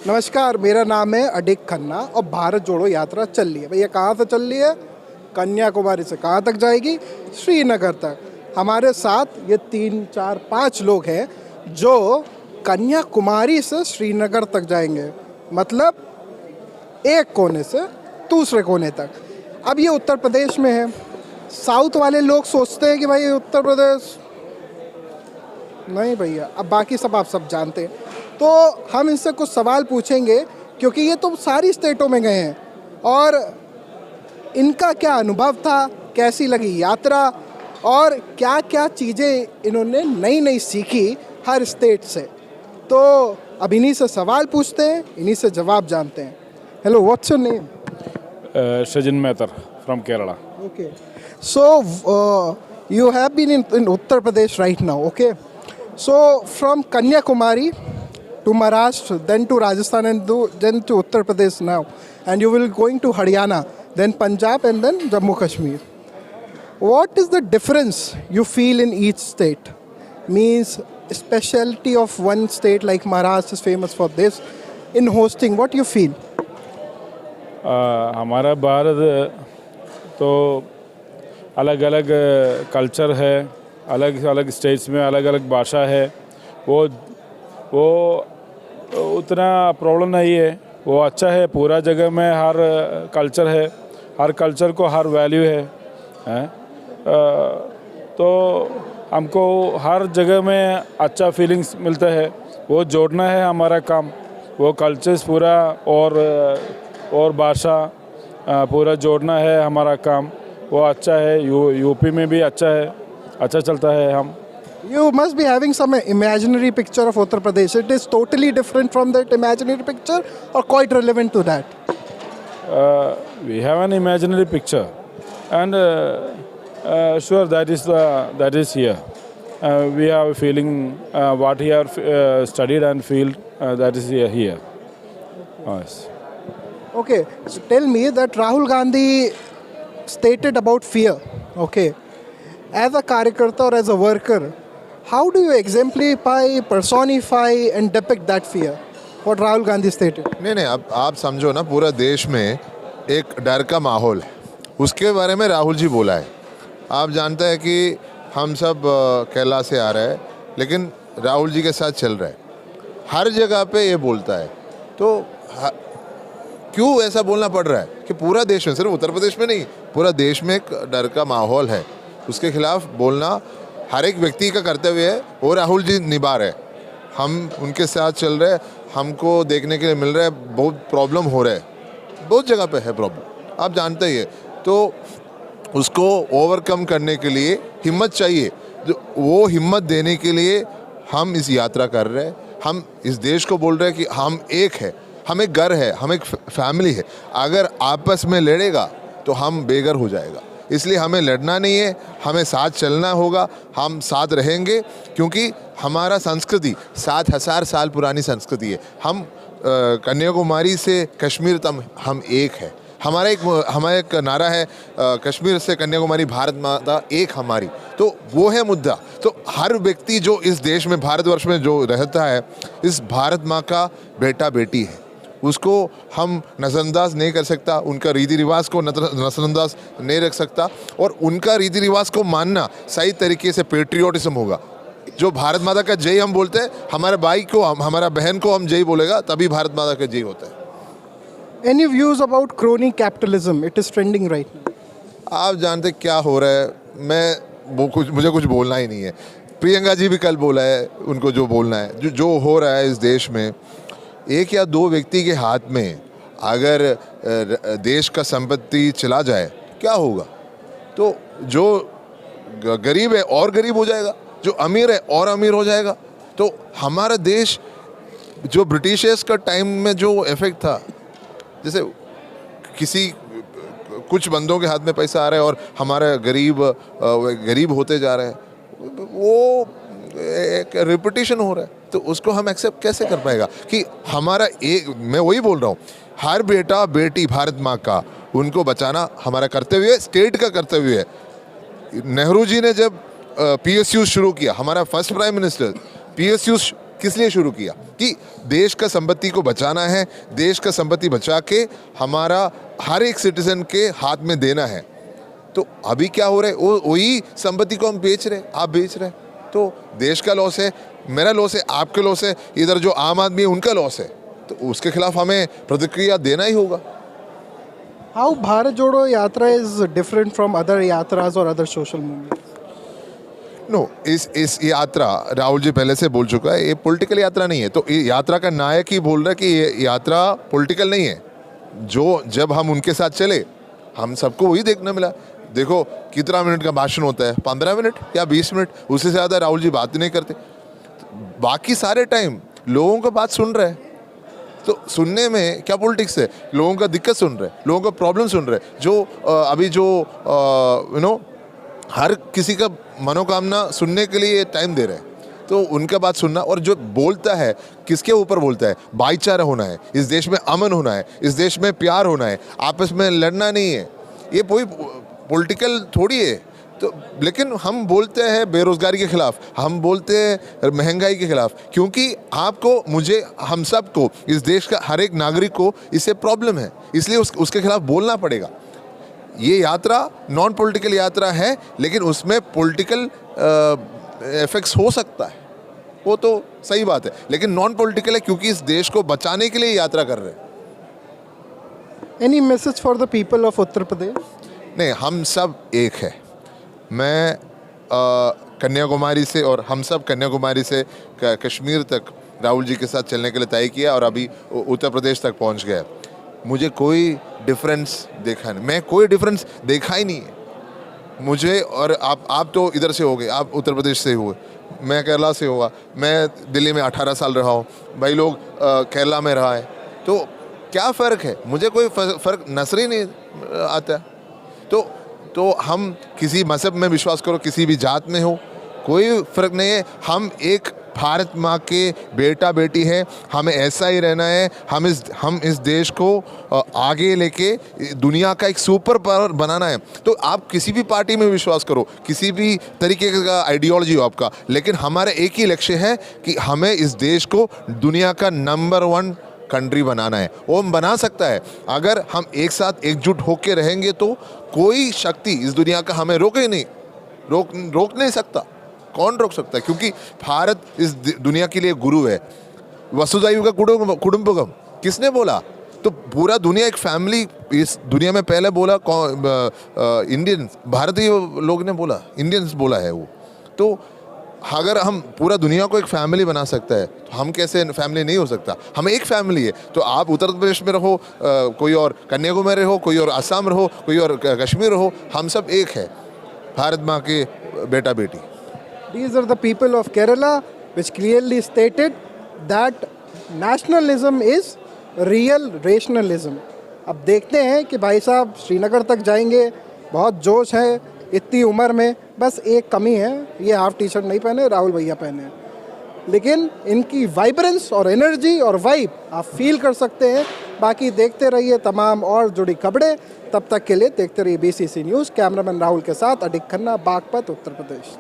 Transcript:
नमस्कार, मेरा नाम है अडिक खन्ना और भारत जोड़ो यात्रा चल रही है। भैया कहाँ से चल रही है? कन्याकुमारी से कहाँ तक जाएगी? श्रीनगर तक। हमारे साथ ये 3, 4, 5 लोग हैं जो कन्याकुमारी से श्रीनगर तक जाएंगे, मतलब एक कोने से दूसरे कोने तक। अब ये उत्तर प्रदेश में है। साउथ वाले लोग सोचते हैं कि भाई उत्तर प्रदेश नहीं भैया, अब बाकी सब आप सब जानते हैं। तो हम इनसे कुछ सवाल पूछेंगे क्योंकि ये तो सारी स्टेटों में गए हैं और इनका क्या अनुभव था, कैसी लगी यात्रा और क्या क्या चीज़ें इन्होंने नई नई सीखी हर स्टेट से। तो अब इन्हीं से सवाल पूछते हैं, इन्हीं से जवाब जानते हैं। Hello, what's your name? Shajin Mehtar from Kerala. Okay. So, you have been in Uttar Pradesh right now, okay? So, from Kanyakumari to Maharashtra, then to Rajasthan and then to Uttar Pradesh now. And you will going to Haryana, then Punjab and then Jammu Kashmir. What is the difference you feel in each state? Means specialty of one state like Maharashtra is famous for this. In hosting, what you feel? हमारा भारत तो अलग अलग culture है, अलग अलग states में अलग अलग भाषा है। वो उतना प्रॉब्लम नहीं है, वो अच्छा है। पूरा जगह में हर कल्चर है, हर कल्चर को हर वैल्यू है। तो हमको हर जगह में अच्छा फीलिंग्स मिलता है। वो जोड़ना है हमारा काम, वो कल्चर्स पूरा और भाषा पूरा जोड़ना है हमारा काम। वो अच्छा है। यूपी में भी अच्छा है, अच्छा चलता है हम। You must be having some imaginary picture of Uttar Pradesh. It is totally different from that imaginary picture or quite relevant to that? We have an imaginary picture and sure that is here. We have a feeling what we have studied and feel that is here. Yes. Okay, so tell me that Rahul Gandhi stated about fear. Okay, as a Karyakarta or as a worker, how do you exemplify, personify and depict that fear? What Rahul Gandhi stated? नहीं, अब आप समझो ना, पूरा देश में एक डर का माहौल है, उसके बारे में राहुल जी बोला है। आप जानते हैं कि हम सब केरला से आ रहे हैं, लेकिन राहुल जी के साथ चल रहे हैं, हर जगह पे ये बोलता है। तो क्यों ऐसा बोलना पड़ रहा है कि पूरा देश में, सिर्फ उत्तर प्रदेश में नहीं, पूरा देश में एक डर का माहौल है, उसके खिलाफ बोलना हर एक व्यक्ति का कर्तव्य है। वो राहुल जी निभा रहे, हम उनके साथ चल रहे। हमको देखने के लिए मिल रहा है बहुत प्रॉब्लम हो रहा है, बहुत जगह पे है प्रॉब्लम, आप जानते ही है। तो उसको ओवरकम करने के लिए हिम्मत चाहिए। जो वो हिम्मत देने के लिए हम इस यात्रा कर रहे हैं। हम इस देश को बोल रहे हैं कि हम एक है, हम एक घर है, हम एक फैमिली है। अगर आपस में लड़ेगा तो हम बेघर हो जाएगा। इसलिए हमें लड़ना नहीं है, हमें साथ चलना होगा। हम साथ रहेंगे क्योंकि हमारा संस्कृति 7000 साल पुरानी संस्कृति है। हम कन्याकुमारी से कश्मीर तक हम एक है। हमारा एक नारा है, कश्मीर से कन्याकुमारी भारत माता एक हमारी। तो वो है मुद्दा। तो हर व्यक्ति जो इस देश में, भारतवर्ष में जो रहता है, इस भारत माँ का बेटा बेटी है, उसको हम नज़रअंदाज नहीं कर सकता। उनका रीति रिवाज को नज़रअंदाज नहीं रख सकता। और उनका रीति रिवाज को मानना सही तरीके से पेट्रियोटिज्म होगा। जो भारत माता का जय हम बोलते हैं, हमारे भाई को, हमारा बहन को हम जय बोलेगा, तभी भारत माता का जय होता है। Any views about crony capitalism? It is trending right now. आप जानते क्या हो रहा है, मुझे कुछ बोलना ही नहीं है। प्रियंका जी भी कल बोला है, उनको जो बोलना है। जो हो रहा है इस देश में, एक या दो व्यक्ति के हाथ में अगर देश का संपत्ति चला जाए क्या होगा? तो जो गरीब है और गरीब हो जाएगा, जो अमीर है और अमीर हो जाएगा। तो हमारा देश जो ब्रिटिशर्स का टाइम में जो इफेक्ट था, जैसे कुछ बंदों के हाथ में पैसा आ रहा है और हमारे गरीब होते जा रहे हैं, वो एक रिपीटिशन हो रहा है। तो उसको हम एक्सेप्ट कैसे कर पाएगा कि हमारा एक, मैं वही बोल रहा हूँ, हर बेटा बेटी भारत माँ का, उनको बचाना हमारा कर्तव्य है, स्टेट का कर्तव्य है। नेहरू जी ने जब PSU शुरू किया, हमारा फर्स्ट प्राइम मिनिस्टर PSU किस लिए शुरू किया? कि देश का संपत्ति को बचाना है, देश का संपत्ति बचा के हमारा हर एक सिटीजन के हाथ में देना है। तो अभी क्या हो रहा है, वो वही संपत्ति को हम बेच रहे, आप बेच रहे, तो देश का लॉस है, मेरा लॉस है, आपके लॉस है, इधर जो आम आदमी है उनका लॉस है, तो उसके खिलाफ हमें प्रतिक्रिया देना ही होगा। हाउ भारत जोड़ो यात्रा इज डिफरेंट फ्रॉम अदर यात्राज और अदर सोशल मूवमेंट? नो, इस यात्रा, राहुल जी पहले से बोल चुका है, ये पॉलिटिकल यात्रा नहीं है। तो ये यात्रा का नायक ही बोल रहा है कि ये यात्रा पॉलिटिकल नहीं है। जो जब हम उनके साथ चले, हम सबको वही देखने मिला। देखो कितना मिनट का भाषण होता है, 15 मिनट या 20 मिनट, उससे ज़्यादा राहुल जी बात नहीं करते। बाकी सारे टाइम लोगों का बात सुन रहे हैं। तो सुनने में क्या पॉलिटिक्स है? लोगों का दिक्कत सुन रहे, लोगों का प्रॉब्लम सुन रहे, जो अभी जो हर किसी का मनोकामना सुनने के लिए टाइम दे रहे हैं। तो उनका बात सुनना, और जो बोलता है किसके ऊपर बोलता है? भाईचारा होना है, इस देश में अमन होना है, इस देश में प्यार होना है, आपस में लड़ना नहीं है। ये कोई पॉलिटिकल थोड़ी है। तो लेकिन हम बोलते हैं बेरोजगारी के खिलाफ, हम बोलते हैं महंगाई के खिलाफ, क्योंकि आपको, मुझे, हम सब को, इस देश का हर एक नागरिक को इससे प्रॉब्लम है, इसलिए उसके खिलाफ बोलना पड़ेगा। ये यात्रा नॉन पॉलिटिकल यात्रा है, लेकिन उसमें पॉलिटिकल इफेक्ट्स हो सकता है, वो तो सही बात है, लेकिन नॉन पॉलिटिकल है क्योंकि इस देश को बचाने के लिए यात्रा कर रहे हैं। Any message for the people of Uttar Pradesh? नहीं, हम सब एक है। मैं कन्याकुमारी से, और हम सब कन्याकुमारी से कश्मीर तक राहुल जी के साथ चलने के लिए तय किया, और अभी उत्तर प्रदेश तक पहुंच गया। मुझे कोई डिफरेंस देखा नहीं, मैं कोई डिफरेंस देखा ही नहीं है मुझे। और आप तो इधर से हो गए, आप उत्तर प्रदेश से हुए, मैं केरला से हुआ, मैं दिल्ली में 18 साल रहा हूँ, भाई लोग केरला में रहा है, तो क्या फ़र्क है? मुझे कोई फ़र्क नजर ही नहीं आता। तो हम किसी मज़हब में विश्वास करो, किसी भी जात में हो, कोई फ़र्क नहीं है। हम एक भारत माँ के बेटा बेटी है, हमें ऐसा ही रहना है। हम इस देश को आगे लेके दुनिया का एक सुपर पावर बनाना है। तो आप किसी भी पार्टी में विश्वास करो, किसी भी तरीके का आइडियोलॉजी हो आपका, लेकिन हमारा एक ही लक्ष्य है कि हमें इस देश को दुनिया का नंबर 1 कंट्री बनाना है। वो हम बना सकता है अगर हम एक साथ एकजुट होकर रहेंगे, तो कोई शक्ति इस दुनिया का हमें रोके नहीं, रोक नहीं सकता। कौन रोक सकता है? क्योंकि भारत इस दुनिया के लिए गुरु है। वसुधैव कुटुंबकम किसने बोला? तो पूरा दुनिया एक फैमिली, इस दुनिया में पहले बोला इंडियंस, भारतीय लोग ने बोला, इंडियंस बोला है वो। तो अगर हम पूरा दुनिया को एक फैमिली बना सकता है, तो हम कैसे फैमिली नहीं हो सकता? हम एक फैमिली है। तो आप उत्तर प्रदेश में रहो, कोई और कन्याकुमारी रहो, कोई और असम रहो, कोई और कश्मीर रहो, हम सब एक है, भारत माँ के बेटा बेटी। These are the people of Kerala which clearly stated that nationalism is real rationalism. अब देखते हैं कि भाई साहब श्रीनगर तक जाएंगे, बहुत जोश है इतनी उम्र में, बस एक कमी है, ये हाफ टी शर्ट नहीं पहने, राहुल भैया पहने हैं। लेकिन इनकी वाइब्रेंस और एनर्जी और वाइब आप फील कर सकते हैं। बाकी देखते रहिए तमाम और जुड़ी खबरें। तब तक के लिए देखते रहिए BCC न्यूज़। कैमरामैन राहुल के साथ अडिक खन्ना, बागपत, उत्तर प्रदेश।